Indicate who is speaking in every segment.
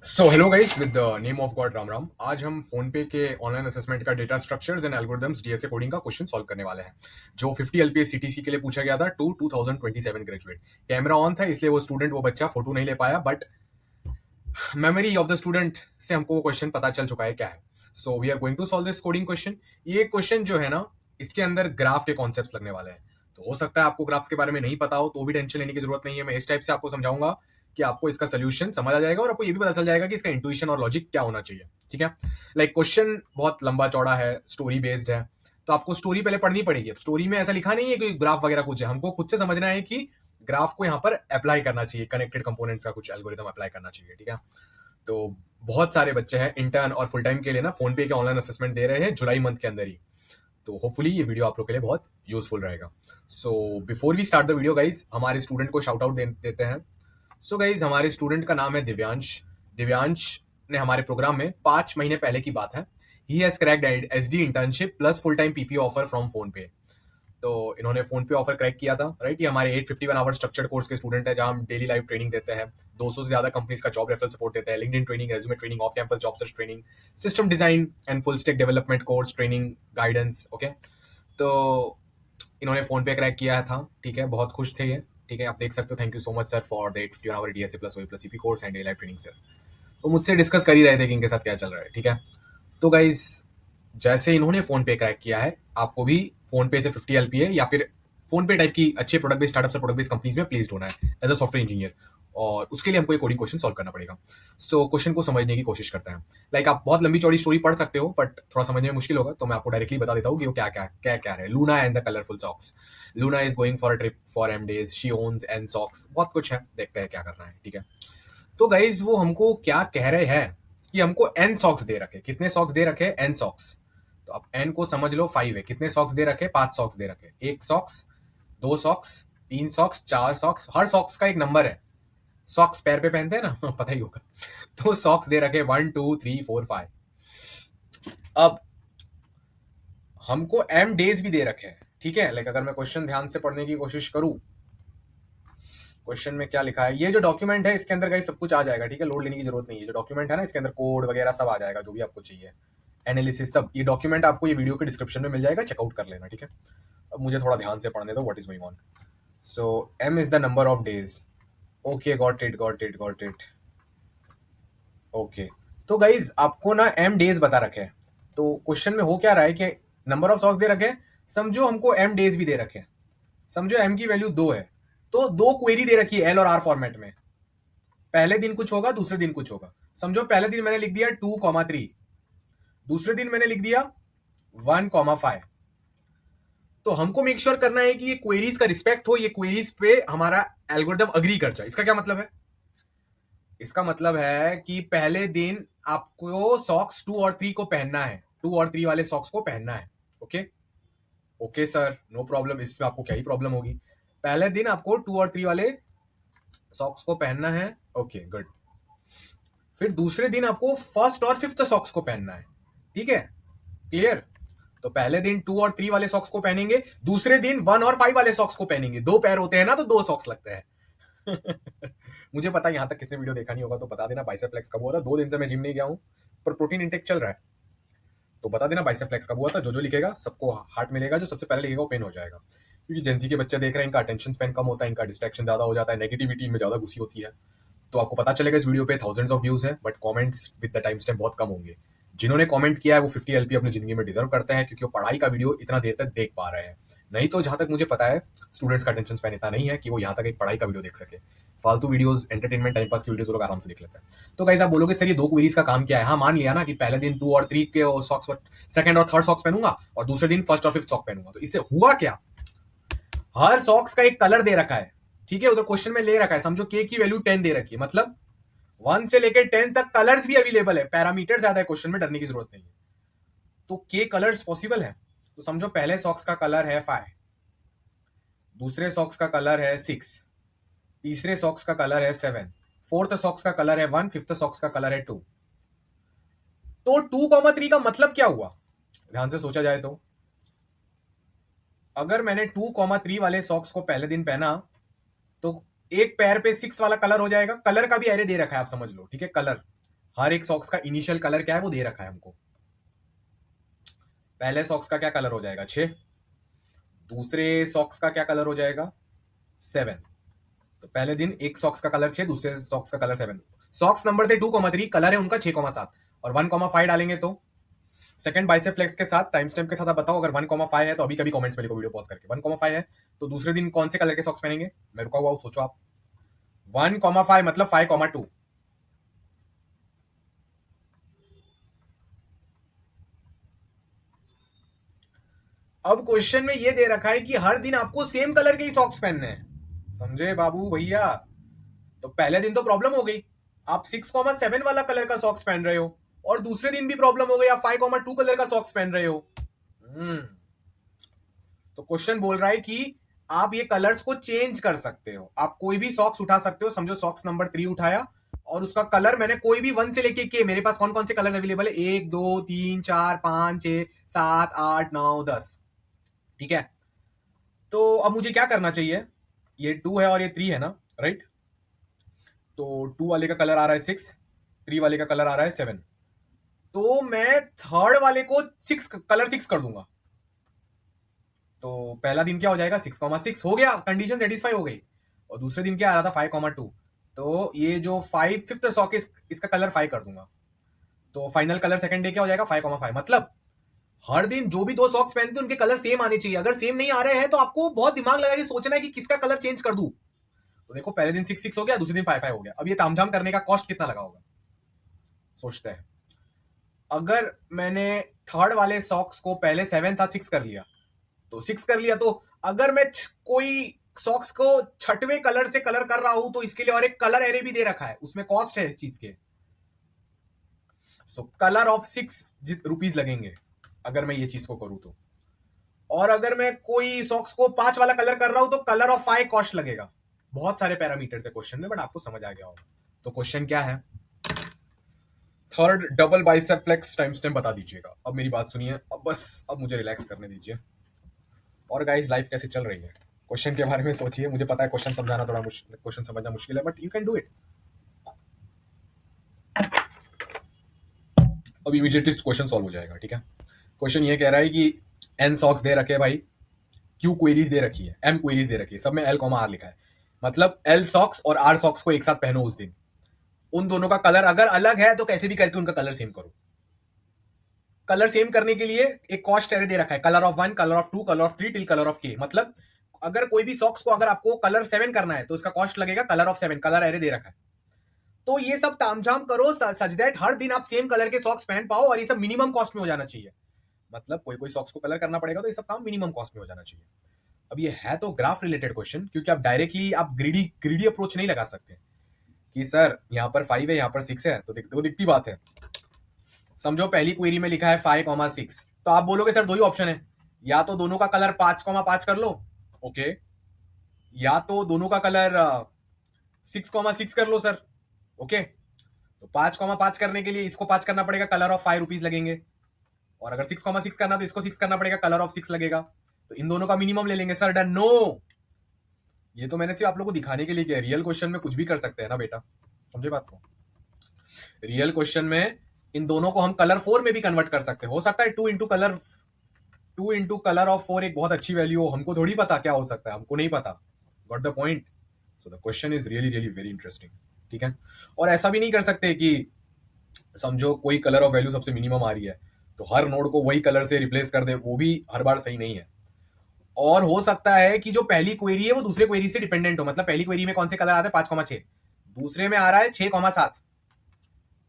Speaker 1: So hello guys with the name of God Ram Ram. आज हम phone पे के ऑनलाइन असेसमेंट का data structures and algorithms DSA coding का क्वेश्चन सॉल्व करने वाले हैं जो 50 एलपीएस सीटीसी के लिए पूछा गया था टू 2027 ग्रेजुएट। कैमरा ऑन था इसलिए वो बच्चा फोटो नहीं ले पाया, but memory of the student से हमको वो क्वेश्चन पता चल चुका है क्या है। So we are going to solve this coding question. ये क्वेश्चन जो है ना, इसके अंदर ग्राफ के कॉन्सेप्ट लगने वाले हैं। तो हो सकता है आपको ग्राफ्स के बारे में नहीं पता हो, तो भी टेंशन लेने की जरूरत नहीं है। मैं इस टाइप से आपको समझाऊंगा कि आपको इसका सोल्यूशन समझ आ जाएगा और आपको ये भी पता चल जाएगा कि इसका इंट्यूशन और लॉजिक क्या होना चाहिए। ठीक है, लाइक क्वेश्चन बहुत लंबा चौड़ा है, स्टोरी बेस्ड है, तो आपको स्टोरी पहले पढ़नी पड़ेगी। अब स्टोरी में ऐसा लिखा नहीं है कि ग्राफ वगैरह कुछ है, हमको खुद से समझना है कि ग्राफ को यहाँ पर अप्लाई करना चाहिए, कनेक्टेड कंपोनेंट्स का कुछ एल्गोरिथम अप्लाई करना चाहिए। ठीक है, तो बहुत सारे बच्चे हैं इंटर्न और फुल टाइम के लिए ना फोन पे के ऑनलाइन असेसमेंट दे रहे हैं जुलाई मंथ के अंदर ही। तो होपफुली ये वीडियो आप लोग के लिए बहुत यूजफुल रहेगा। So before we start the video guys, हमारे स्टूडेंट को शाउट आउट देते हैं। सो गाइज, हमारे स्टूडेंट का नाम है दिव्यांश। दिव्यांश ने हमारे प्रोग्राम में 5 महीने पहले की बात है, he has cracked SD internship plus full time PPO offer from phone पे। तो इन्होंने फोन पे ऑफर क्रैक किया था, राइट। ये हमारे 851 आवर स्ट्रक्चर्ड कोर्स के स्टूडेंट है, जहां हम डेली लाइव ट्रेनिंग देते हैं। 200 से ज्यादा कंपनीज का जॉब रेफरल सपोर्ट देते हैं, LinkedIn training, resume training, off campus job search training, system design and full stack development course training guidance. Okay, तो इन्होंने फोन पे क्रैक किया था। ठीक है, बहुत खुश थे ये। ठीक है, आप देख सकते हो। Thank you so much sir for the 851 our DSA plus OA plus CP course and live training sir. तो मुझसे डिस्कस कर ही रहे थे कि इनके साथ क्या चल रहा है। ठीक है, तो गाइज, जैसे इन्होंने फोन पे क्रैक किया है, आपको भी फोन पे से 50 एलपीए या फिर फोन पे टाइप की अच्छे प्रोडक्ट बेस्ड स्टार्टअप्स और प्रोडक्ट बेस्ड कंपनीज में प्लेस्ड होना है एज अ सॉफ्टवेयर इंजीनियर, और उसके लिए हमको एक कोडिंग क्वेश्चन सॉल्व करना पड़ेगा। सो क्वेश्चन को समझने की कोशिश करते हैं। लाइक आप बहुत लंबी चौड़ी स्टोरी पढ़ सकते हो, बट थोड़ा समझने में मुश्किल होगा, तो मैं आपको डायरेक्टली बता देता हूँ कि वो क्या क्या क्या क्या है। Luna and the colourful socks. Luna is going for a trip for m days, she owns and socks, बहुत कुछ है, देखते हैं क्या करना है। ठीक है, तो गाइज वो हमको क्या कह रहे हैं कि हमको एन सॉक्स दे रखे। कितने सॉक्स दे रखे? N socks. तो आप एन को समझ लो 5 है। कितने सॉक्स दे रखे? 5 सॉक्स दे रखे। 1 सॉक्स, 2 सॉक्स, 3 सॉक्स, 4 सॉक्स। हर सॉक्स का एक नंबर है। सॉक्स पैर पे पहनते हैं ना पता ही होगा। तो सॉक्स दे रखे 1 2 3 4 5। अब हमको एम डेज भी दे रखे हैं। ठीक है, लाइक अगर मैं क्वेश्चन ध्यान से पढ़ने की कोशिश करूं, क्वेश्चन में क्या लिखा है, ये जो डॉक्यूमेंट है इसके अंदर गाइस सब कुछ आ जाएगा। ठीक है, लोड लेने की जरूरत नहीं है। जो डॉक्यूमेंट है ना, इसके अंदर कोड वगैरह सब आ जाएगा, जो भी आपको चाहिए, एनालिसिस सब। ये डॉक्यूमेंट आपको ये वीडियो के डिस्क्रिप्शन में मिल जाएगा, चेकआउट कर लेना। ठीक है, अब मुझे थोड़ा ध्यान से पढ़ने दो what is going on. So m is the number of days. Okay, got it got it got it. Okay, तो गाइज आपको ना एम डेज बता रखे हैं। तो क्वेश्चन में हो क्या रहा है कि नंबर ऑफ सॉक्स दे रखे हैं, समझो हमको एम डेज भी दे रखे हैं। समझो एम की वैल्यू 2 है, तो 2 क्वेरी दे रखी है एल और आर फॉर्मेट में। पहले दिन कुछ होगा, दूसरे दिन कुछ होगा। समझो पहले दिन मैंने लिख दिया 2,3, दूसरे दिन मैंने लिख दिया 1,5। तो हमको मेक श्योर करना है कि ये क्वेरीज का रिस्पेक्ट हो, ये क्वेरीज पे हमारा एल्गोरिथम अग्री कर जाए। इसका क्या मतलब है? इसका मतलब है कि पहले दिन आपको सॉक्स 2 और 3 को पहनना है, 2 और 3 वाले सॉक्स को पहनना है। Okay okay sir, no problem. इसमें आपको क्या ही प्रॉब्लम होगी? पहले दिन आपको 2 और 3 वाले सॉक्स को पहनना है। Okay good. फिर दूसरे दिन आपको फर्स्ट और फिफ्थ सॉक्स को पहनना है। ठीक है, क्लियर। तो पहले दिन 2 और 3 वाले सॉक्स को पहनेंगे, दूसरे दिन 1 और 5 वाले सॉक्स को पहनेंगे। 2 पैर होते हैं ना, तो 2 सॉक्स लगते हैं। मुझे पता है यहां तक किसने वीडियो देखा नहीं होगा, तो बता देना बाइसेप फ्लेक्स कब हुआ था। 2 दिन से मैं जिम नहीं गया हूं, पर प्रोटीन इंटेक चल रहा है। तो बता देना बाइसेप फ्लेक्स कब हुआ था। जो जो लिखेगा सबको हार्ट मिलेगा, जो सबसे पहले लिखेगा वो पेन हो जाएगा। क्योंकि जेंसी के बच्चे देख रहे हैं, इनका अटेंशन स्पैन कम होता है, इनका डिस्ट्रैक्शन ज्यादा हो जाता है, नेगेटिविटी में ज्यादा घुसी होती है। तो आपको पता चलेगा इस वीडियो पे थाउजेंड्स ऑफ व्यूज है, but comments with the time stamp बहुत कम होंगे। जिन्होंने कमेंट किया है वो 50 एलपी अपनी जिंदगी में डिजर्व करते हैं, क्योंकि वो पढ़ाई का वीडियो इतना देर तक देख पा रहे हैं। नहीं तो जहां तक मुझे पता है, स्टूडेंट्स का अटेंशन स्पैन इतना नहीं है कि वो यहाँ तक एक पढ़ाई का वीडियो देख सके। फालतू वीडियोस, एंटरटेनमेंट, टाइम पास की वीडियोस लोग आराम से देख लेते हैं। तो गाइस आप बोलोगे सर ये 2 क्वेरीज का काम क्या है? हाँ, मान लिया ना कि पहले दिन 2 और 3 के सॉक्स, सेकंड और थर्ड सॉक्स पहनूंगा, और दूसरे दिन फर्स्ट और फिफ्थ सॉक पहनूंगा। तो इससे हुआ क्या? हर सॉक्स का एक कलर दे रखा है। ठीक है, उधर क्वेश्चन में ले रखा है। समझो के की वैल्यू 10 दे रखी है, मतलब 1 से लेकर 10 तक कलर्स भी अवेलेबल है। पैरामीटर ज्यादा है, क्वेश्चन में डरने की जरूरत नहीं है। तो के कलर्स पॉसिबल है। तो समझो पहले सॉक्स का कलर है 5, दूसरे सॉक्स का कलर है 6, तीसरे सॉक्स का कलर है 7, फोर्थ सॉक्स का कलर है 1, फिफ्थ सॉक्स का कलर है 2। तो 2,3 का मतलब क्या हुआ? ध्यान से सोचा जाए तो अगर मैंने 2,3 वाले सॉक्स को पहले दिन पहना, तो एक पैर पे 6 वाला कलर हो जाएगा। कलर का भी एरे दे रखा है, आप समझ लो। ठीक है, कलर हर एक सॉक्स का इनिशियल कलर क्या है वो दे रखा है हमको। पहले सॉक्स का क्या कलर हो जाएगा 6, दूसरे सॉक्स का क्या कलर हो जाएगा 7। तो पहले दिन एक सॉक्स का कलर 6, दूसरे सॉक्स का कलर 7। सॉक्स नंबर थे 2,3, कलर है उनका 6,7 और 1,5 डालेंगे तो सेकंड बाइसेप फ्लेक्स के साथ टाइम स्टैम्प के साथ आप बताओ अगर 1,5 है तो अभी कभी कमेंट्स में लिखो वीडियो पॉज करके 1,5 है तो दूसरे दिन कौन से कलर के सॉक्स पहनेंगे। मैं रुका हुआ हूं, सोचो आप। 1,5 मतलब 5,2। अब क्वेश्चन में ये दे रखा है कि हर दिन आपको सेम कलर के ही सॉक्स पहनने हैं, समझे बाबू भैया। तो पहले दिन तो प्रॉब्लम हो गई, आप 6,7 वाला कलर का सॉक्स पहन रहे हो, और दूसरे दिन भी प्रॉब्लम हो गई, आप 5,2 कलर का सॉक्स पहन रहे हो। तो क्वेश्चन बोल रहा है कि आप ये कलर्स को चेंज कर सकते हो, आप कोई भी सॉक्स उठा सकते हो। समझो सॉक्स नंबर 3 उठाया और उसका कलर मैंने कोई भी 1 से लेके के, मेरे पास कौन कौन से कलर अवेलेबल है 1 2 3 4 5 6 7 8 9 10, ठीक है। तो अब मुझे क्या करना चाहिए, ये 2 है और ये 3 है ना, राइट। तो 2 वाले का कलर आ रहा है 6, 3 वाले का कलर आ रहा है 7। तो मैं थर्ड वाले को 6 कलर 6 कर दूंगा। तो पहला दिन क्या हो जाएगा 6,6 हो गया, कंडीशन सेटिस्फाई हो गई। और दूसरे दिन क्या आ रहा था 5,2। तो ये जो 5 फिफ्थ सॉक इसका कलर 5 कर दूंगा। तो फाइनल कलर सेकंड डे क्या हो जाएगा 5,5। मतलब हर दिन जो भी दो सॉक्स पहनते हैं उनके कलर सेम आने चाहिए। अगर सेम नहीं आ रहे हैं तो आपको बहुत दिमाग लगा के सोचना है कि किसका कलर चेंज कर दूं। तो देखो पहले दिन 6,6 हो गया, दूसरे दिन 5,5 हो गया। अब ये तामझाम करने का कॉस्ट कितना लगा होगा, सोचते हैं। अगर मैंने थर्ड वाले सॉक्स को पहले 7 था 6 कर लिया, तो 6 कर लिया, तो अगर मैं कोई सॉक्स को छठवें कलर से कलर कर रहा हूं तो इसके लिए और एक कलर एरे भी दे रखा है, उसमें कॉस्ट है इस चीज के। सो कलर ऑफ 6 रुपीज लगेंगे अगर मैं ये चीज को करूं तो। और अगर मैं कोई सॉक्स को 5 वाला कलर कर रहा हूं तो कलर ऑफ 5 कॉस्ट लगेगा। बहुत सारे पैरामीटर्स है क्वेश्चन में, बट आपको समझ आ गया होगा। तो क्वेश्चन क्या है, third double bicep flex timestamp बता दीजिएगा। अब मेरी बात सुनिए, अब बस अब मुझे रिलैक्स करने दीजिए। और गाइस लाइफ कैसे चल रही है, क्वेश्चन के बारे में सोचिए। मुझे पता है क्वेश्चन समझाना थोड़ा मुश्किल, क्वेश्चन समझना मुश्किल है, but you can do it. अब इमीडिएटली क्वेश्चन सॉल्व हो जाएगा, ठीक है। क्वेश्चन ये कह रहा है कि एन सॉक्स दे रखे भाई, क्यू क्वेरीज दे रखी है, एम क्वेरीज दे रखी है, सब में एल कॉमा आर लिखा है। मतलब एल सॉक्स और आर सॉक्स को एक साथ पहनो उस दिन। उन दोनों का कलर अगर अलग है तो कैसे भी करके उनका कलर सेम करो। कलर सेम करने के लिए एक कॉस्ट एरे दे रखा है, colour of 1, colour of 2, colour of 3 till colour of के। मतलब अगर कोई भी सॉक्स को अगर आपको कलर 7 करना है तो इसका कॉस्ट लगेगा कलर ऑफ 7, कलर एरे दे रखा है। तो ये सब तामझाम करो सच दैट हर दिन आप सेम कलर के सॉक्स पहन पाओ, और ये सब मिनिमम कॉस्ट में हो जाना चाहिए। मतलब कोई कोई सॉक्स को कलर करना पड़ेगा तो ये सब काम मिनिमम कॉस्ट में हो जाना चाहिए। अब ये है तो ग्राफ रिलेटेड क्वेश्चन, क्योंकि आप डायरेक्टली आप ग्रीडी ग्रीडी अप्रोच नहीं लगा सकते कि सर यहाँ पर 5 है यहाँ पर 6 है, तो वो दिखती बात है। समझो पहली क्वेरी में लिखा है 5,6, तो आप बोलोगे सर दो ही ऑप्शन है, या तो दोनों का कलर 5,5 कर लो, ओके, या तो दोनों का कलर 6,6 कर लो सर, ओके। तो 5,5 करने के लिए इसको 5 करना पड़ेगा, कलर ऑफ 5 रुपीज लगेंगे। और अगर 6,6 करना तो इसको 6 करना पड़ेगा, कलर ऑफ 6 लगेगा। तो इन दोनों का मिनिमम ले लेंगे सर, डन। नो, ये तो मैंने सिर्फ आप लोगों को दिखाने के लिए किया, रियल क्वेश्चन में कुछ भी कर सकते हैं ना बेटा, समझे बात को। रियल क्वेश्चन में इन दोनों को हम कलर 4 में भी कन्वर्ट कर सकते हैं। हो सकता है 2 इंटू कलर ऑफ 4 एक बहुत अच्छी वैल्यू हो, हमको थोड़ी पता क्या हो सकता है, हमको नहीं पता। Got the point. So the question is really really very interesting, ठीक है। और ऐसा भी नहीं कर सकते कि समझो कोई कलर ऑफ वैल्यू सबसे मिनिमम आ रही है तो हर नोड को वही कलर से रिप्लेस कर दे, वो भी हर बार सही नहीं है। और हो सकता है कि जो पहली क्वेरी है वो दूसरे क्वेरी से डिपेंडेंट हो। मतलब पहली क्वेरी में कौन से कलर आते हैं 5,6, दूसरे में आ रहा है 6,7।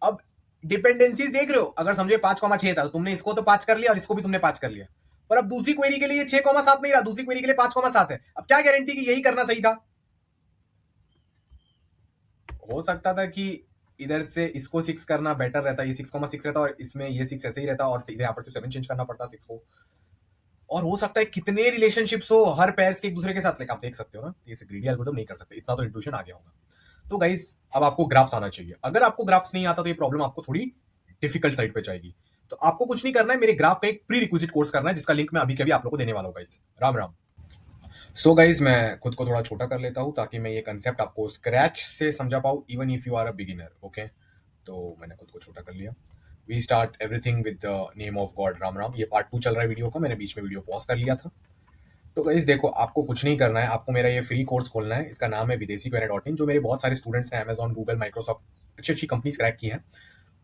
Speaker 1: अब डिपेंडेंसीज देख रहे हो, अगर समझे 5,6 था तो तुमने इसको तो 5 कर लिया और इसको भी तुमने 5 कर लिया, पर अब दूसरी क्वेरी के लिए 6,7 नहीं रहा, दूसरी क्वेरी के लिए 5,7 है। अब क्या गारंटी कि यही करना सही था। हो सकता था कि इधर से इसको 6 करना बेटर रहता, ये 6,6 रहता और इसमें ये 6 ऐसे ही रहता, और इधर यहाँ पर सिर्फ 7 चेंज करना पड़ता 6 को। और हो सकता है कितने रिलेशनशिप्स हो हर पेयर्स के एक दूसरे के साथ, लाइक आप देख सकते हो ना, ये ग्रीडी एल्गोरिथम नहीं कर सकते, इतना तो इंट्यूशन आ गया होगा। तो गाइस अब आपको ग्राफ्स आना चाहिए। अगर आपको ग्राफ्स नहीं आता तो ये प्रॉब्लम आपको थोड़ी डिफिकल्ट साइड पे जाएगी। तो आपको कुछ नहीं करना है, मेरे ग्राफ का एक प्री रिक्विजिट कोर्स करना है, जिसका लिंक मैं अभी के अभी आप लोगों को देने वाला हूँ guys. Ram Ram. So guys मैं खुद को थोड़ा छोटा कर लेता हूँ ताकि मैं ये कंसेप्ट आपको स्क्रैच से समझा पाऊँ, even if you are a beginner, okay. तो मैंने खुद को छोटा कर लिया। We start everything with the name of God Ram Ram. ये पार्ट 2 चल रहा है वीडियो का, मैंने बीच में वीडियो पॉज कर लिया था। तो गाइस देखो, आपको कुछ नहीं करना है, आपको मेरा ये फ्री कोर्स खोलना है। इसका नाम है videsiquery.in। जो मेरे बहुत सारे स्टूडेंट्स ने अमेजॉन, गूगल, माइक्रोसॉफ्ट, अच्छी अच्छी कंपनीज क्रैक की हैं,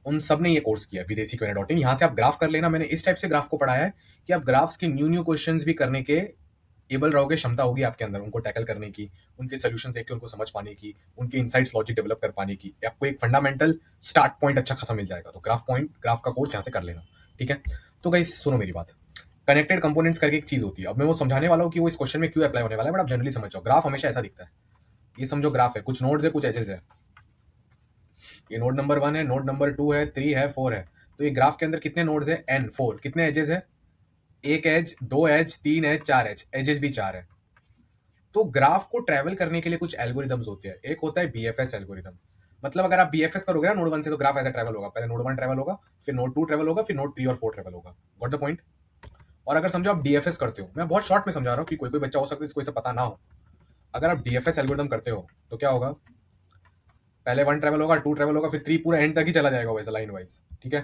Speaker 1: उन सब ने ये कोर्स किया videsiquery.in। यहाँ से आप ग्राफ कर लेना। मैंने इस टाइप से ग्राफ को पढ़ाया है कि आप ग्राफ्स के न्यू न्यू क्वेश्चंस भी करने के एबल रहोगे, क्षमता होगी आपके अंदर उनको टैकल करने की, उनके सोल्यूशंस देख के उनको समझ पाने की, उनके इनसाइट्स लॉजिक डेवलप कर पाने की। आपको एक फंडामेंटल स्टार्ट पॉइंट अच्छा खासा मिल जाएगा। तो ग्राफ का कोर्स यहाँ से कर लेना, ठीक है। तो गाइस सुनो मेरी बात, कनेक्टेड कंपोनेंट्स करके एक चीज होती है। अब मैं वो समझाने वाला हूँ कि वो इस क्वेश्चन में क्यों अप्लाई होने वाला है, बट आप जनरली समझ जाओ। ग्राफ हमेशा ऐसा दिखता है, ये समझो ग्राफ है, कुछ नोड्स है, कुछ एजेस है। ये नोड नंबर 1 है, नोड नंबर 2 है, 3 है, 4 है। तो ये ग्राफ के अंदर कितने नोड्स है? n, 4। कितने एजेस है? एक edge, 2 edge, 3 edge, 4 edge, edges भी 4 है। तो ग्राफ को ट्रेवल करने के लिए कुछ एल्गोरिदम्स होते हैं। एक होता है बीएफएस एल्गोरिदम। मतलब अगर आप बीएफएस करोगे ना नोड 1 से, तो ग्राफ ऐसा ट्रेवल होगा। पहले नोड 1 ट्रेवल होगा, फिर नोड 2 ट्रेवल होगा, फिर नोड 3 और 4 ट्रेवल होगा। Got the point? और अगर समझो आप डीएफएस करते हो, मैं बहुत शॉर्ट में समझा रहा हूँ कि कोई कोई बच्चा हो सकता है जिसको इसे पता ना हो। अगर आप डीएफएस एल्गोरिदम करते हो तो क्या होगा? पहले 1 ट्रेवल होगा, 2 ट्रेवल होगा, फिर 3 पूरा एंड तक ही चला जाएगा वैसे लाइन वाइज, ठीक है।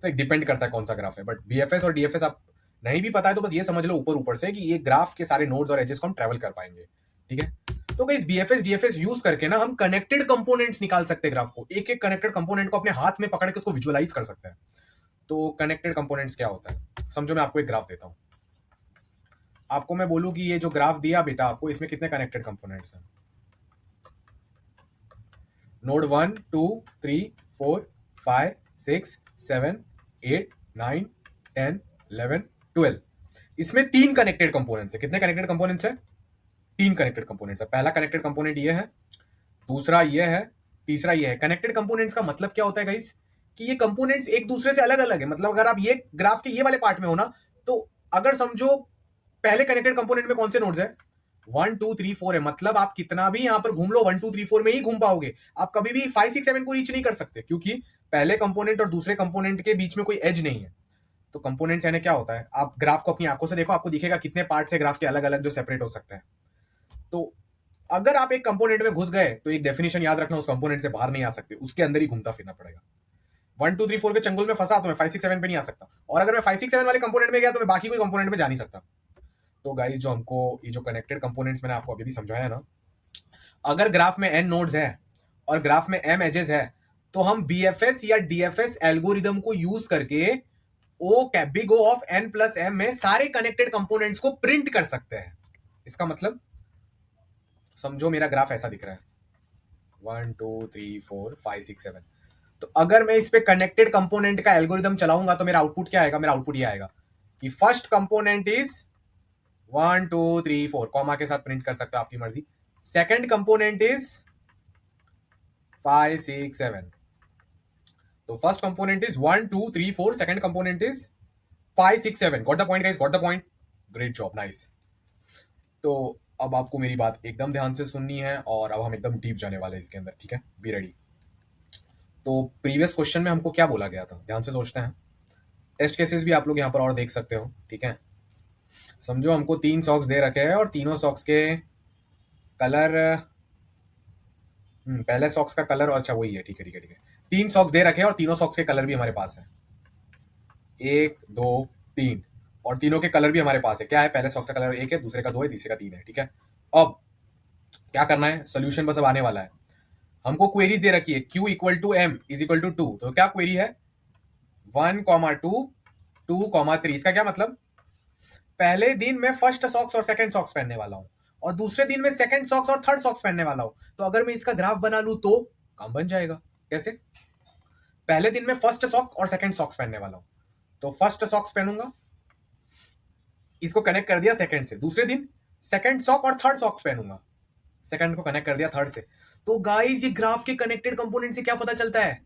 Speaker 1: तो एक डिपेंड करता है कौन सा ग्राफ है। बट बीएफएस और डीएफएस आप नहीं भी पता है तो बस ये समझ लो ऊपर ऊपर से कि ये ग्राफ के सारे नोड्स और एजेस को हम ट्रेवल कर पाएंगे, ठीक है। तो गाइस बीएफएस डीएफएस यूज करके ना हम कनेक्टेड कंपोनेंट्स निकाल सकते हैं। ग्राफ को एक एक कनेक्टेड कंपोनेंट को अपने हाथ में पकड़ के उसको विजुअलाइज कर सकते हैं। तो कनेक्टेड कंपोनेंट्स क्या होता है समझो। मैं आपको एक ग्राफ देता हूं, आपको मैं बोलूं कि ये जो ग्राफ दिया बेटा आपको, इसमें कितने कनेक्टेड कंपोनेंट्स हैं? नोड 1 2 3 4 5 6 7 8 9 10 11 12। इसमें 3 कनेक्टेड कंपोनेंट्स है। कितने कनेक्टेड कंपोनेंट्स है? 3 कनेक्टेड कंपोनेंट्स है। पहला कनेक्टेड कंपोनेंट ये है, दूसरा ये है, तीसरा ये है। कनेक्टेड कंपोनेंट्स का मतलब क्या होता है गाइस? कि ये कंपोनेंट्स एक दूसरे से अलग अलग है। मतलब अगर आप ये ग्राफ के ये वाले पार्ट में हो ना, तो अगर समझो पहले कनेक्टेड कंपोनेंट में कौन से नोड्स है? 1 2 3 4 है। मतलब आप कितना भी यहां पर घूम लो 1 2 3 4 में ही घूम पाओगे। आप कभी भी 5 6 7 को रीच नहीं कर सकते, क्योंकि पहले कंपोनेंट और दूसरे कंपोनेंट के बीच में कोई एज नहीं है। तो कंपोनेंट्स यानी क्या होता है? आप ग्राफ को अपनी आंखों से देखो, आपको दिखेगा कितने पार्ट्स है ग्राफ के अलग अलग जो सेपरेट हो सकते हैं। तो अगर आप एक कंपोनेंट में घुस गए तो एक डेफिनेशन याद रखना, उस कंपोनेंट से बाहर नहीं आ सकते, उसके अंदर ही घूमता फिरना पड़ेगा। 1 2 3 4 के चंगुल में फंसा तो मैं 5 6 7 पे नहीं आ सकता, और अगर मैं 5 6 7 वाले कंपोनेंट में गया तो मैं बाकी कोई कंपोनेंट में जा नहीं सकता। तो गाइस जो हमको ये जो कनेक्टेड कंपोनेंट्स मैंने आपको अभी भी समझाया ना, अगर ग्राफ में n नोड्स है और ग्राफ में m एजेस है, तो हम बीएफएस या डीएफएस एल्गोरिदम को यूज करके O big O of n plus m में सारे कनेक्टेड कंपोनेंट्स को प्रिंट कर सकते हैं। इसका मतलब समझो मेरा ग्राफ ऐसा दिख रहा है 1 2 3 4 5 6 7। तो अगर मैं इस पे कनेक्टेड कंपोनेंट का एल्गोरिदम चलाऊंगा तो मेरा आउटपुट क्या आएगा? मेरा आउटपुट ये आएगा कि फर्स्ट कंपोनेंट इज 1 2 3 4, कॉमा के साथ प्रिंट कर सकते हो आपकी मर्जी। Second component is 5 6 7। तो first component is 1 2 3 4, second component is 5 6 7। Got the point guys? Got the point? Great job, nice. तो अब आपको मेरी बात एकदम ध्यान से सुननी है और अब हम एकदम डीप जाने वाले हैं इसके अंदर, ठीक है। Be ready. तो प्रीवियस क्वेश्चन में हमको क्या बोला गया था, ध्यान से सोचते हैं। टेस्ट केसेस भी आप लोग यहाँ पर और देख सकते हो, ठीक है। समझो हमको 3 सॉक्स दे रखे हैं और तीनों सॉक्स के कलर, पहले सॉक्स का कलर, अच्छा वही है, ठीक है ठीक है ठीक है। 3 सॉक्स दे रखे हैं और तीनों सॉक्स के कलर भी हमारे पास है, 1 2 3, और तीनों के कलर भी हमारे पास है। क्या है? पहले सॉक्स का कलर 1 है, दूसरे का 2 है, तीसरे का 3 है, ठीक है। अब क्या करना है? सोल्यूशन बस अब आने वाला है। हमको क्वेरीज दे रखी है Q equal to M is equal to 2। तो क्या क्वेरी है? 1 2 2 3। इसका क्या मतलब? पहले दिन मैं फर्स्ट सॉक्स और सेकंड सॉक्स पहनने वाला हूं, और दूसरे दिन में सेकंड सॉक्स और थर्ड सॉक्स पहनने वाला हूं। तो अगर मैं इसका ग्राफ बना लूं तो काम बन जाएगा। कैसे? पहले दिन में फर्स्ट सॉक और सेकंड सॉक्स पहनने वाला हूं, तो फर्स्ट सॉक्स पहनूंगा, इसको कनेक्ट कर दिया सेकंड से। दूसरे दिन सेकंड सॉक और थर्ड सॉक्स पहनूंगा, सेकंड को कनेक्ट कर दिया थर्ड से। तो गाइस ये ग्राफ के कनेक्टेड कंपोनेंट से क्या पता चलता है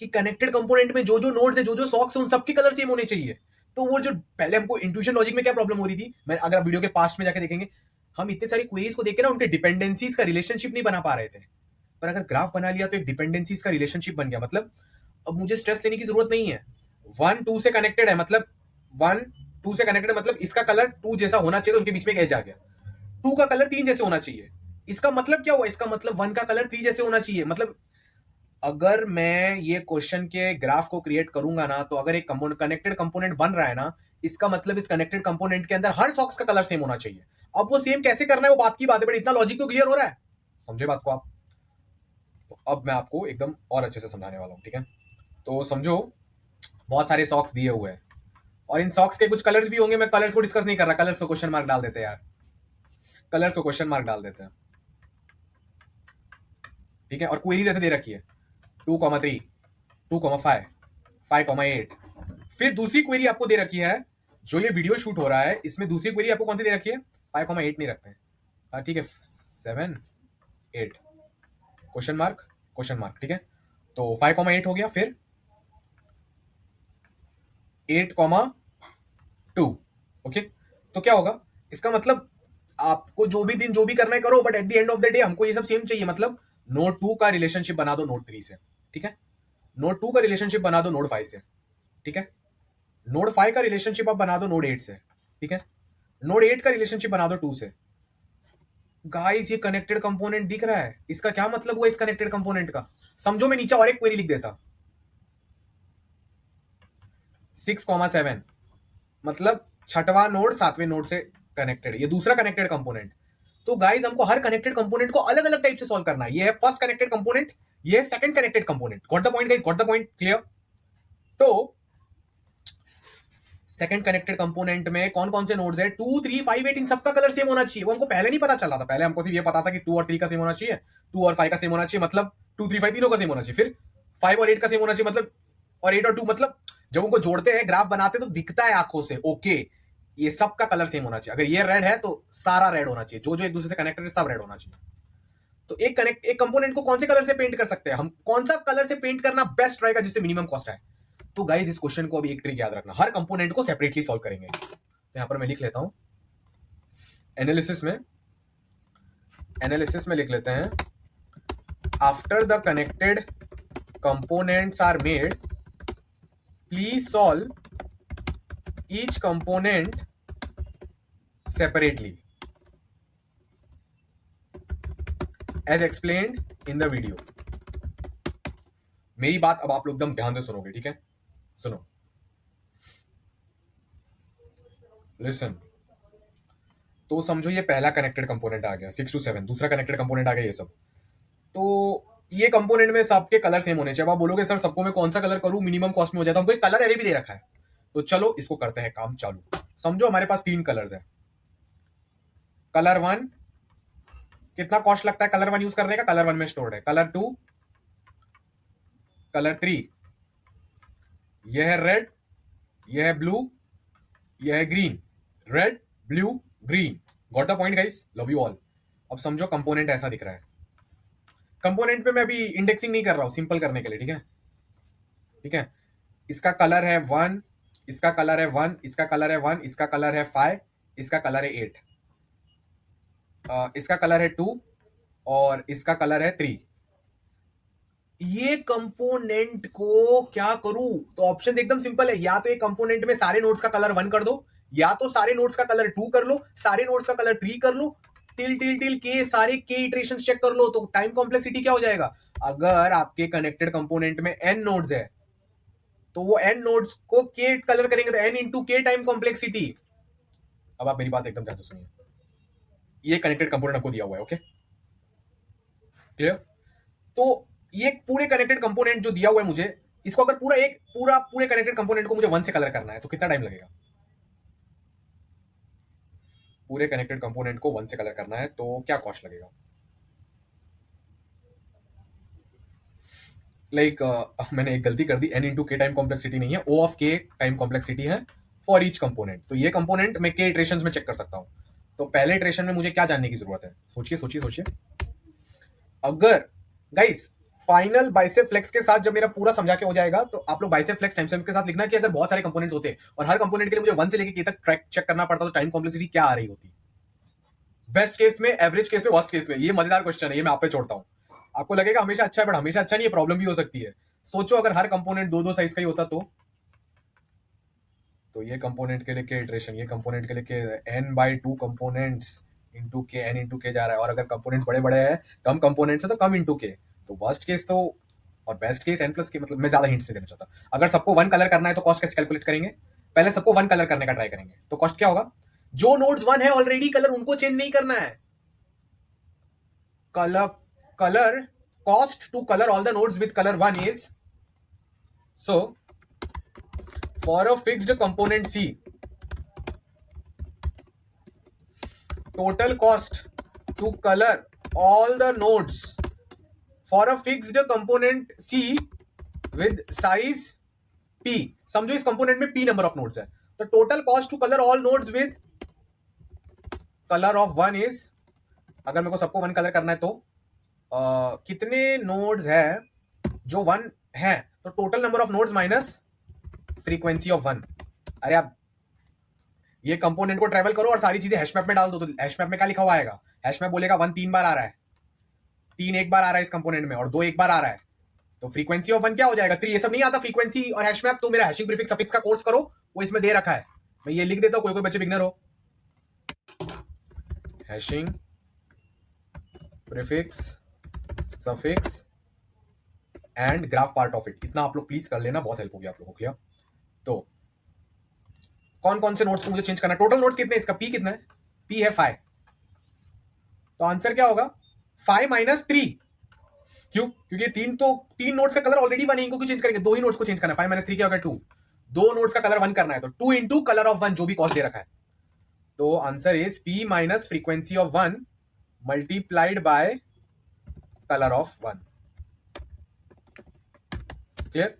Speaker 1: कि कनेक्टेड कंपोनेंट में जो जो नोड्स है, जो जो सॉक्स है, उन सबके कलर सेम होने चाहिए। तो वो जो पहले हमको इंट्यूशन लॉजिक में क्या प्रॉब्लम हो रही थी, मैं अगर आप वीडियो के पास्ट में जाके देखेंगे, हम इतने सारी क्वेरीज को देख के ना उनके डिपेंडेंसीज का रिलेशनशिप नहीं बना पा रहे थे। पर अगर ग्राफ बना लिया तो एक डिपेंडेंसीज का रिलेशनशिप बन गया। मतलब अब मुझे स्ट्रेस लेने की जरूरत नहीं है। 1 2 से कनेक्टेड है, मतलब 1 2 से कनेक्टेड, मतलब इसका कलर 2 जैसा होना चाहिए, तो उनके बीच में एक एज आ गया। 2 का कलर 3 जैसे होना चाहिए, इसका मतलब क्या हुआ? इसका मतलब 1 का कलर 3 जैसे होना चाहिए। मतलब अगर मैं ये क्वेश्चन के ग्राफ को क्रिएट करूंगा ना, तो अगर एक कनेक्टेड कंपोनेंट बन रहा है ना, इसका मतलब इस कनेक्टेड कंपोनेंट के अंदर हर सॉक्स का कलर सेम होना चाहिए। अब वो सेम कैसे करना है वो बात की बात है, बट इतना लॉजिक तो क्लियर हो रहा है, समझे बात को आप? तो अब मैं आपको एकदम और अच्छे से समझाने वाला हूं, ठीक है? तो समझो, बहुत सारे सॉक्स दिए हुए हैं और इन सॉक्स के कुछ कलर्स भी होंगे। मैं कलर्स को डिस्कस नहीं कर रहा, कलर्स को क्वेश्चन मार्क डाल देते हैं यार, कलर्स को क्वेश्चन मार्क डाल देते हैं, ठीक है? और क्वेरी जैसे दे रखी है 2,3, 2,5, 5,8। फिर दूसरी क्वेरी आपको दे रखी है, जो ये वीडियो शूट हो रहा है इसमें दूसरी क्वेरी आपको कौन सी दे रखी है? 5,8 नहीं रखते हैं, हाँ ठीक है, 7, 8, क्वेश्चन मार्क, क्वेश्चन मार्क, ठीक है? तो 5,8 हो गया, फिर 8,2। ओके, तो क्या होगा इसका मतलब? आपको जो भी दिन जो भी करना है करो, but at the end of the day हमको ये सब सेम चाहिए। मतलब नोड 2 का रिलेशनशिप बना दो नोड 3 से, ठीक है? नोड 2 का रिलेशनशिप बना दो नोड 5 से, ठीक है? नोड 5 का रिलेशनशिप आप बना दो नोड 8 से, ठीक है? नोड 8 का रिलेशनशिप बना दो 2 से। गाइस ये कनेक्टेड कंपोनेंट दिख रहा है, इसका क्या मतलब हुआ इस कनेक्टेड कंपोनेंट का? समझो, मैं नीचे और एक क्वेरी लिख देता, 6,7, मतलब छठवां नोड सातवें नोड से कनेक्टेड, ये दूसरा कनेक्टेड कंपोनेंट। तो गाइस हमको हर कनेक्टेड कंपोनेंट को अलग अलग टाइप से सॉल्व करना है। ये है फर्स्ट कनेक्टेड कंपोनेंट, ये है second connected component. Got the point guys, got the point? Clear? तो सेकंड कनेक्टेड कंपोनेंट में कौन कौन से नोड्स है? 2, 3, 5, 8, इन सबका कलर सेम होना चाहिए। वो हमको पहले नहीं पता चला था, पहले हमको सिर्फ ये पता था कि 2 और 3 का सेम होना चाहिए, 2 और 5 का सेम होना चाहिए, मतलब 2, 3, 5 तीनों का सेम होना चाहिए। फिर 5 और 8 का सेम होना चाहिए, मतलब, और 8 और 2, मतलब जब उनको जोड़ते हैं ग्राफ बनाते हैं तो दिखता है आंखों से, ओके ये सबका कलर सेम होना चाहिए। अगर ये रेड है तो सारा रेड होना चाहिए, जो जो एक दूसरे से कनेक्टेड है सब रेड होना चाहिए। तो एक कंपोनेंट को कौन से कलर से पेंट कर सकते हैं हम? कौन सा कलर से पेंट करना बेस्ट रहेगा जिससे मिनिमम कॉस्ट आए? तो गाइस इस क्वेश्चन को अभी एक ट्रिक याद रखना, हर कंपोनेंट को सेपरेटली सॉल्व करेंगे। तो यहां पर मैं लिख लेता हूं, एनालिसिस में लिख लेते हैं, after the connected components are made, please solve each component separately as explained in the video. मेरी बात अब आप लोग एकदम ध्यान से सुनोगे, ठीक है? सुनो, लिसन। तो समझो ये पहला कनेक्टेड कंपोनेंट आ गया 6 to 7, दूसरा कनेक्टेड कंपोनेंट आ गया ये सब। तो ये कंपोनेंट में सबके कलर सेम होने चाहिए। अब आप बोलोगे सर सबको मैं कौन सा कलर करूं मिनिमम कॉस्ट में हो जाता? हमको एक कलर एरे भी दे रखा है, तो चलो इसको करते हैं काम चालू। समझो हमारे पास 3 कलर्स है। कलर 1, कितना कॉस्ट लगता है कलर 1 यूज करने का? कलर 1 में स्टोर्ड है। कलर 2, कलर 3, यह है रेड, यह है ब्लू, यह है green. Red, blue, green. Got the point guys? Love you all. अब समझो कंपोनेंट ऐसा दिख रहा है। कंपोनेंट पे मैं अभी इंडेक्सिंग नहीं कर रहा हूं, सिंपल करने के लिए, ठीक है? ठीक है, इसका कलर है 1, इसका कलर है 1, इसका कलर है 1, इसका कलर है 5, इसका कलर है 8, इसका कलर है 2 और इसका कलर है 3। ये कंपोनेंट को क्या करूं? तो ऑप्शन एकदम सिंपल है, या तो ये कंपोनेंट में सारे नोड्स का कलर 1 कर दो, या तो सारे नोड्स का कलर 2 कर लो, सारे नोड्स का कलर 3 कर लो, टिल टिल टिल के सारे के इटरेशंस चेक कर लो। तो टाइम कॉम्प्लेक्सिटी क्या हो जाएगा? अगर आपके कनेक्टेड कंपोनेंट में n नोड्स है तो वो n नोड्स को k कलर करेंगे, तो n इंटू के टाइम कॉम्प्लेक्सिटी। अब आप मेरी बात एकदम ध्यान से सुनिए, ये कनेक्टेड कंपोनेंट आपको दिया हुआ है, ओके? क्लियर? तो ये पूरे कनेक्टेड कंपोनेंट जो दिया हुआ है मुझे, इसको अगर पूरे कनेक्टेड कंपोनेंट को मुझे 1 से कलर करना है तो कितना टाइम लगेगा? पूरे कनेक्टेड कंपोनेंट को 1 से कलर करना है तो क्या कॉस्ट लगेगा? मैंने एक गलती कर दी, n इंटू के टाइम कॉम्प्लेक्सिटी नहीं है, O of k time complexity है फॉर ईच कंपोनेंट। तो ये कंपोनेंट मैं k इटरेशंस में चेक कर सकता हूं। तो पहले इटरेशन में मुझे क्या जानने की जरूरत है? सोचिए सोचिए सोचिए। अगर गाइस फाइनल बाइसेप फ्लेक्स के साथ जब मेरा पूरा समझा के हो जाएगा तो आप लोग बाइसेप फ्लेक्स टाइमस्टैम्प के साथ लिखना कि अगर बहुत सारे कंपोनेंट्स होते और हर कंपोनेंट के लिए मुझे 1 से लेके k तक ट्रैक चेक करना पड़ता तो टाइम कॉम्प्लेक्सिटी क्या आ रही होती? बेस्ट केस में, एवरेज केस में, वर्स्ट केस में। ये मजेदार क्वेश्चन है, ये मैं आप पे छोड़ता हूं। आपको लगेगा हमेशा अच्छा है, बट हमेशा अच्छा नहीं है, प्रॉब्लम भी हो सकती है। सोचो अगर हर कंपोनेंट 2-2 साइज का ही होता तो ये कंपोनेंट के लिए के इटरेशन, ये कंपोनेंट के लिए के n/2 कंपोनेंट्स इंटू के, n इंटू के जा रहा है। और अगर कंपोनेंट्स बड़े बड़े हैं, कम कंपोनेंट्स है तो कम इंटू के। तो वर्स्ट केस तो और बेस्ट केस n प्लस के, मतलब मैं ज्यादा हिंट से देना चाहता हूँ। अगर सबको वन कलर करना है तो कॉस्ट कैसे कैलकुलेट करेंगे? पहले सबको वन कलर करने का ट्राई करेंगे, तो कॉस्ट क्या होगा? जो नोड्स वन है ऑलरेडी कलर, उनको चेंज नहीं करना है। Colour cost to color all the nodes with color 1 is, so for a fixed component C, total cost to color all the nodes for a fixed component C with size P, समझो इस component में P number of nodes है, तो total cost to colour all nodes with colour of 1 is, अगर मेरे को सबको one colour करना है तो कितने नोड्स है जो वन है, तो total number of nodes minus frequency of 1। अरे आप ये कंपोनेंट को ट्रेवल करो और सारी चीजें हैश मैप में डाल दो, तो हैश मैप में क्या लिखा हुआ आएगा? हैश मैप बोलेगा 1 3 बार आ रहा है, 3 एक बार आ रहा है इस कंपोनेंट में, और 2 एक बार आ रहा है, तो फ्रीक्वेंसी ऑफ 1 क्या हो जाएगा? 3। ये सब नहीं आता फ्रीक्वेंसी और हैश मैप, तो मेरा हैशिंग प्रीफिक्स सफिक्स का कोर्स करो, वो इसमें दे रखा है, मैं ये लिख देता हूं, कोई कोई बच्चे बिगनर हो। Hashing prefix suffix and graph part of it, इतना आप लोग प्लीज कर लेना, बहुत हेल्प होगी आप लोगों को। क्लियर? तो कौन कौन से नोट्स को मुझे चेंज करना? टोटल नोट्स कितने? इसका पी कितना है? पी है 5, तो आंसर क्या होगा? 5 माइनस 3। क्यों? क्योंकि तीन नोट्स का कलर ऑलरेडी 1 है, इनको क्यों चेंज करेंगे? 2 ही नोट्स को चेंज करना है। 5 माइनस 3 क्या होगा? 2। 2 नोट्स का कलर 1 करना है, तो 2 इंटू कलर ऑफ 1 जो भी कॉस्ट दे रखा है, तो answer is P minus frequency of 1 multiplied by colour of 1। Clear?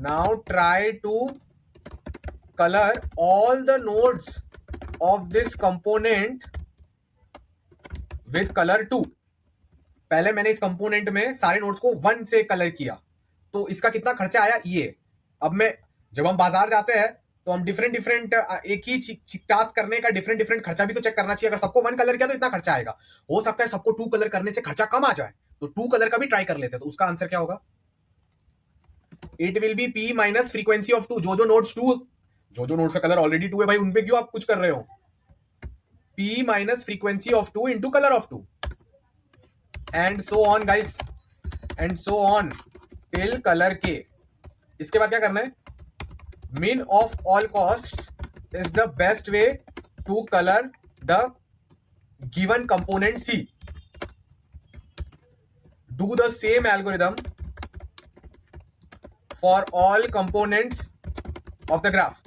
Speaker 1: Now try to color all the nodes of this component with color 2। पहले मैंने इस कंपोनेंट में सारे नोड्स को 1 से कलर किया, तो इसका कितना खर्चा आया ये। अब मैं, जब हम बाजार जाते हैं तो हम डिफरेंट एक ही टास्क करने का डिफरेंट खर्चा भी तो चेक करना चाहिए। अगर सबको 1 कलर किया तो इतना खर्चा आएगा, हो सकता है सबको 2 कलर करने से खर्चा कम आ जाए, तो 2 कलर का भी ट्राई कर लेते हैं, तो उसका आंसर क्या होगा? It will be P minus frequency of 2। जो नोड्स का कलर ऑलरेडी 2 है भाई, उनपे क्यों आप कुछ कर रहे हो? P minus frequency of 2 into colour of 2, and so on guys, and so on till colour के। इसके बाद क्या करना है? min of all costs is the best way to color the given component C. Do the same algorithm for all components of the graph.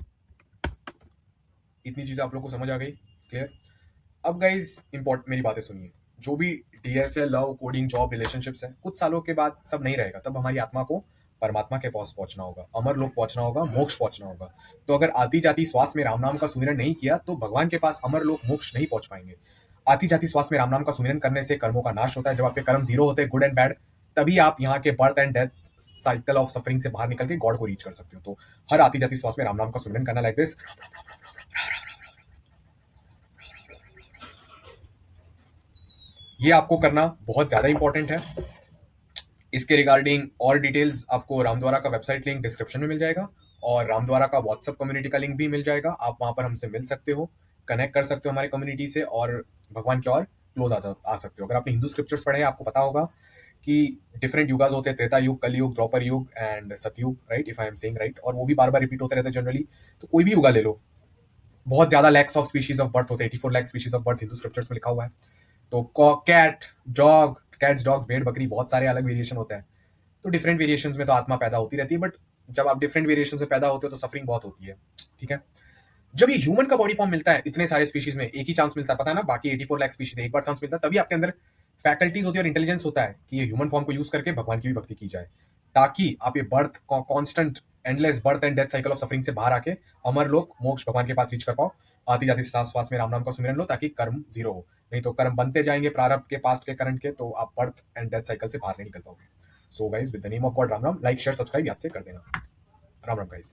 Speaker 1: इतनी चीजें आप लोग को समझ आ गई? क्लियर? अब गाइज मेरी बातें सुनिए। जो भी DSA, love, coding, job, relationships है, कुछ सालों के बाद सब नहीं रहेगा, तब हमारी आत्मा को परमात्मा के पास पहुंचना होगा, अमर लोक पहुंचना होगा, मोक्ष पहुंचना होगा। तो अगर आती जाती श्वास में राम नाम का सुमिरन नहीं किया तो भगवान के पास अमर लोक मोक्ष नहीं पहुंच पाएंगे। आती जाती श्वास में राम नाम का सुमिरन करने से कर्मों का नाश होता है। जब आपके कर्म जीरो होते हैं, गुड एंड बैड, तभी आप यहाँ के birth and death cycle of suffering से बाहर निकल के गॉड को रीच कर सकते हो। तो हर आती जाती श्वास में राम नाम का सुमिरन करना, लाइक दिस। ये आपको करना बहुत ज्यादा इंपॉर्टेंट है। इसके रिगार्डिंग और डिटेल्स आपको रामद्वारा का वेबसाइट लिंक डिस्क्रिप्शन में मिल जाएगा, और रामद्वारा का व्हाट्सएप कम्युनिटी का लिंक भी मिल जाएगा। आप वहां पर हमसे मिल सकते हो, कनेक्ट कर सकते हो हमारे कम्युनिटी से, और भगवान की ओर क्लोज आ सकते हो। अगर आपने हिंदू स्क्रिप्चर्स पढ़े हैं, आपको पता होगा कि डिफरेंट युगास होते हैं, त्रेता युग, कलयुग, द्वापर युग एंड सतयुग, right, if I am saying right, और वो भी बार बार रिपीट होते रहते हैं जनरली। तो कोई भी युगा ले लो, बहुत ज्यादा lakhs of species of birth होते हैं, 84 lakh species of birth Hindu scriptures में लिखा हुआ है। तो कैट, डॉग, कैट्स, डॉग्स, भेड़, बकरी, बहुत सारे अलग वेरिएशन होते हैं। तो डिफरेंट वेरिएशंस में तो आत्मा पैदा होती रहती है, बट जब आप डिफरेंट वेरिएशन में पैदा होते हो तो सफरिंग बहुत होती है। ठीक है? जब ये ह्यूमन का बॉडी फॉर्म मिलता है, इतने सारे स्पीशीज में एक ही चांस मिलता है, पता है ना, बाकी 84 लाख स्पीशीज एक बार चांस मिलता है, तभी आपके अंदर फैकल्टीज होती है और इंटेलिजेंस होता है कि ये ह्यूमन फॉर्म को यूज करके भगवान की भी भक्ति की जाए, ताकि आप ये birth constant endless birth and death cycle of suffering से बाहर आके अमर लोक मोक्ष भगवान के पास रीच कर पाओ। आती जाती सांस श्वास में राम नाम का सुमिरन लो, ताकि कर्म जीरो हो। नहीं तो कर्म बनते जाएंगे प्रारब्ध के, पास्ट के, करंट के, तो आप बर्थ एंड डेथ साइकिल से बाहर नहीं निकल पाओगे। So guys, with the name of God, Ram Ram. Like, share, subscribe याद से कर देना। राम राम गाइस।